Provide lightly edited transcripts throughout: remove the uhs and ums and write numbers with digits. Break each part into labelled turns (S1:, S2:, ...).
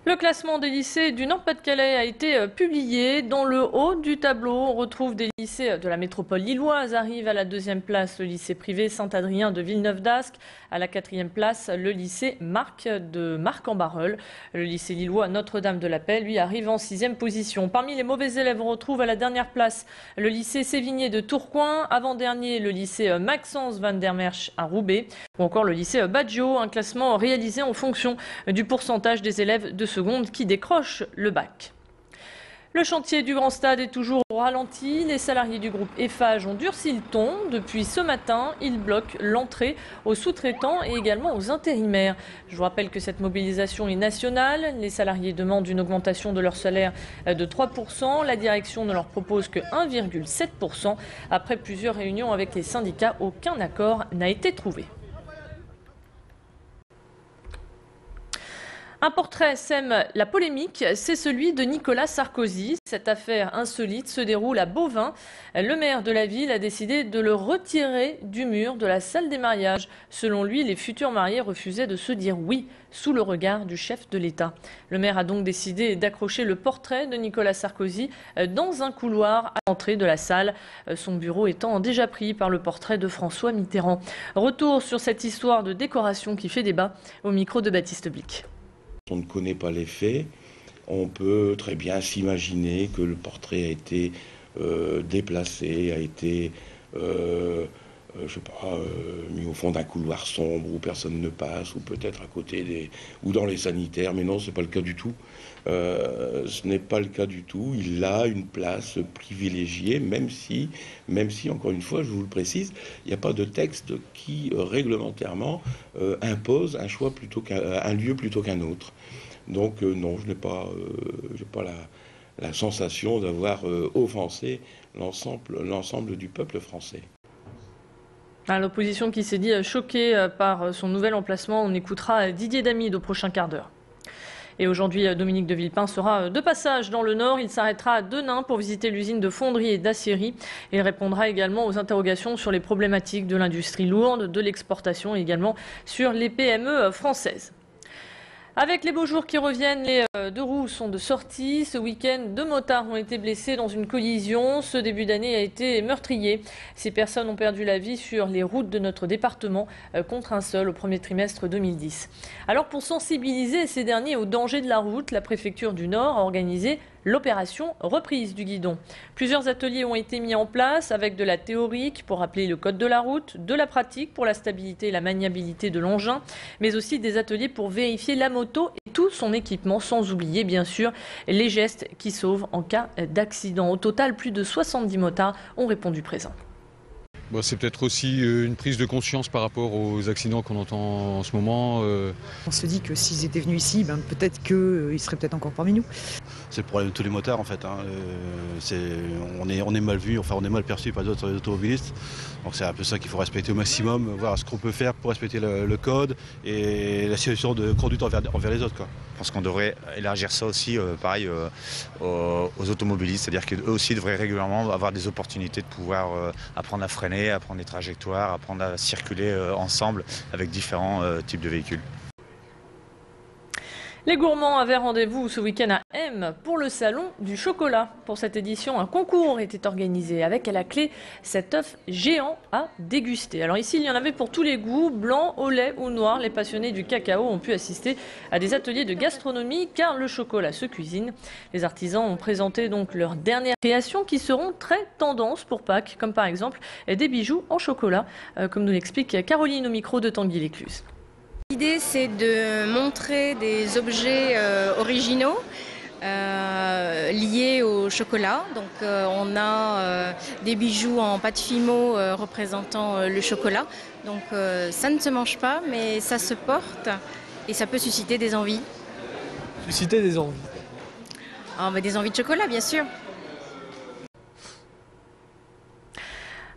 S1: Le classement des lycées du Nord-Pas-de-Calais a été publié. Dans le haut du tableau, on retrouve des lycées de la métropole lilloise. Arrive à la 2e place le lycée privé Saint-Adrien de Villeneuve-d'Ascq. À la 4e place, le lycée Marc de Marc-en-Barœul. Le lycée lillois Notre-Dame-de-la-Paix, lui, arrive en 6e position. Parmi les mauvais élèves, on retrouve à la dernière place le lycée Sévigné de Tourcoing. Avant-dernier, le lycée Maxence van der Merch à Roubaix. Ou encore le lycée Baggio, un classement réalisé en fonction du pourcentage des élèves de seconde qui décrochent le bac. Le chantier du Grand Stade est toujours au ralenti. Les salariés du groupe Eiffage ont durci le ton. Depuis ce matin, ils bloquent l'entrée aux sous-traitants et également aux intérimaires. Je vous rappelle que cette mobilisation est nationale. Les salariés demandent une augmentation de leur salaire de 3%. La direction ne leur propose que 1,7%. Après plusieurs réunions avec les syndicats, aucun accord n'a été trouvé. Un portrait sème la polémique, c'est celui de Nicolas Sarkozy. Cette affaire insolite se déroule à Beauvais. Le maire de la ville a décidé de le retirer du mur de la salle des mariages. Selon lui, les futurs mariés refusaient de se dire oui, sous le regard du chef de l'État. Le maire a donc décidé d'accrocher le portrait de Nicolas Sarkozy dans un couloir à l'entrée de la salle, son bureau étant déjà pris par le portrait de François Mitterrand. Retour sur cette histoire de décoration qui fait débat au micro de Baptiste Blic.
S2: On ne connaît pas les faits, on peut très bien s'imaginer que le portrait a été déplacé, a été mis au fond d'un couloir sombre où personne ne passe, ou peut-être à côté ou dans les sanitaires, mais non, c'est pas le cas du tout. Ce n'est pas le cas du tout. Il a une place privilégiée, même si, encore une fois, je vous le précise, il n'y a pas de texte qui réglementairement impose un choix un lieu plutôt qu'un autre. Donc non, je n'ai pas la sensation d'avoir offensé l'ensemble du peuple français.
S1: L'opposition qui s'est dit choquée par son nouvel emplacement. On écoutera Didier Damide au prochain quart d'heure. Et aujourd'hui, Dominique de Villepin sera de passage dans le Nord. Il s'arrêtera à Denain pour visiter l'usine de fonderie et d'aciérie. Il répondra également aux interrogations sur les problématiques de l'industrie lourde, de l'exportation et également sur les PME françaises. Avec les beaux jours qui reviennent, les deux roues sont de sortie. Ce week-end, 2 motards ont été blessés dans une collision. Ce début d'année a été meurtrier. 6 personnes ont perdu la vie sur les routes de notre département contre un seul au premier trimestre 2010. Alors pour sensibiliser ces derniers aux dangers de la route, la préfecture du Nord a organisé l'opération reprise du guidon. Plusieurs ateliers ont été mis en place avec de la théorique pour rappeler le code de la route, de la pratique pour la stabilité et la maniabilité de l'engin, mais aussi des ateliers pour vérifier la moto et tout son équipement, sans oublier bien sûr les gestes qui sauvent en cas d'accident. Au total, plus de 70 motards ont répondu présent.
S3: C'est peut-être aussi une prise de conscience par rapport aux accidents qu'on entend en ce moment.
S4: On se dit que s'ils étaient venus ici, peut-être qu'ils seraient peut-être encore parmi nous.
S5: C'est le problème de tous les motards en fait. On est mal vu, on est mal perçu par d'autres automobilistes. Donc c'est un peu ça qu'il faut respecter au maximum, voir ce qu'on peut faire pour respecter le code et la situation de conduite envers les autres, quoi.
S6: Je pense qu'on devrait élargir ça aussi, pareil, aux automobilistes, c'est-à-dire qu'eux aussi devraient régulièrement avoir des opportunités de pouvoir apprendre à freiner, apprendre des trajectoires, apprendre à circuler ensemble avec différents types de véhicules.
S1: Les gourmands avaient rendez-vous ce week-end à M pour le salon du chocolat. Pour cette édition, un concours était organisé avec à la clé cet œuf géant à déguster. Alors ici, il y en avait pour tous les goûts, blanc, au lait ou noir. Les passionnés du cacao ont pu assister à des ateliers de gastronomie car le chocolat se cuisine. Les artisans ont présenté donc leurs dernières créations qui seront très tendance pour Pâques, comme par exemple des bijoux en chocolat, comme nous l'explique Caroline au micro de Tanguy Lécluse.
S7: L'idée, c'est de montrer des objets originaux liés au chocolat. Donc on a des bijoux en pâte fimo représentant le chocolat. Donc ça ne se mange pas, mais ça se porte et ça peut susciter des envies.
S8: Susciter des envies?
S7: Des envies de chocolat, bien sûr.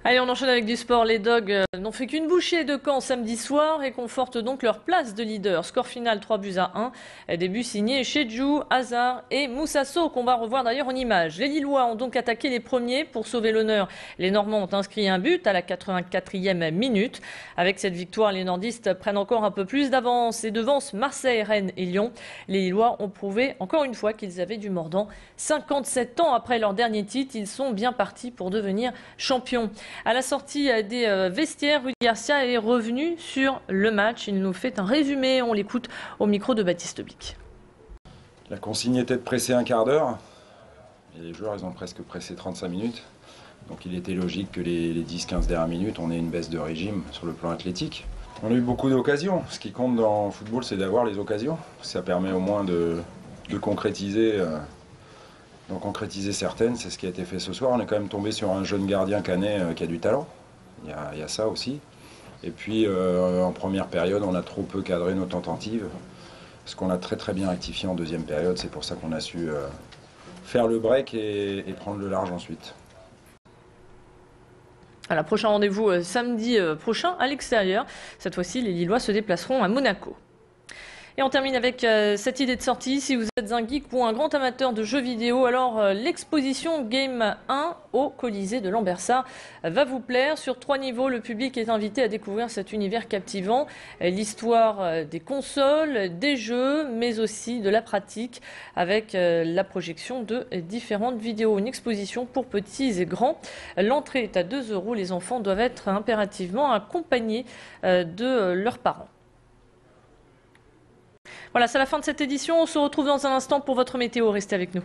S1: Allez, on enchaîne avec du sport. Les Dogs n'ont fait qu'une bouchée de Caen samedi soir et confortent donc leur place de leader. Score final 3-1. Début signé Chedjou, Hazard et Moussasso, qu'on va revoir d'ailleurs en images. Les Lillois ont donc attaqué les premiers pour sauver l'honneur. Les Normands ont inscrit un but à la 84e minute. Avec cette victoire, les nordistes prennent encore un peu plus d'avance et devancent Marseille, Rennes et Lyon. Les Lillois ont prouvé encore une fois qu'ils avaient du mordant. 57 ans après leur dernier titre, ils sont bien partis pour devenir champions. À la sortie des vestiaires, Rudy Garcia est revenu sur le match. Il nous fait un résumé. On l'écoute au micro de Baptiste Bic.
S9: La consigne était de presser un quart d'heure. Et les joueurs, ils ont presque pressé 35 minutes. Donc il était logique que les 10-15 dernières minutes, on ait une baisse de régime sur le plan athlétique. On a eu beaucoup d'occasions. Ce qui compte dans le football, c'est d'avoir les occasions. Ça permet au moins de concrétiser. Donc concrétiser certaines, c'est ce qui a été fait ce soir. On est quand même tombé sur un jeune gardien canet qui a du talent. Il y a ça aussi. Et puis en première période, on a trop peu cadré nos tentatives. Ce qu'on a très bien rectifié en deuxième période, c'est pour ça qu'on a su faire le break et prendre le large ensuite.
S1: Voilà, prochain rendez-vous samedi prochain à l'extérieur. Cette fois-ci, les Lillois se déplaceront à Monaco. Et on termine avec cette idée de sortie. Si vous êtes un geek ou un grand amateur de jeux vidéo, alors l'exposition Game 1 au Colisée de Lambersart va vous plaire. Sur 3 niveaux, le public est invité à découvrir cet univers captivant. L'histoire des consoles, des jeux, mais aussi de la pratique avec la projection de différentes vidéos. Une exposition pour petits et grands. L'entrée est à 2 €. Les enfants doivent être impérativement accompagnés de leurs parents. Voilà, c'est la fin de cette édition. On se retrouve dans un instant pour votre météo. Restez avec nous.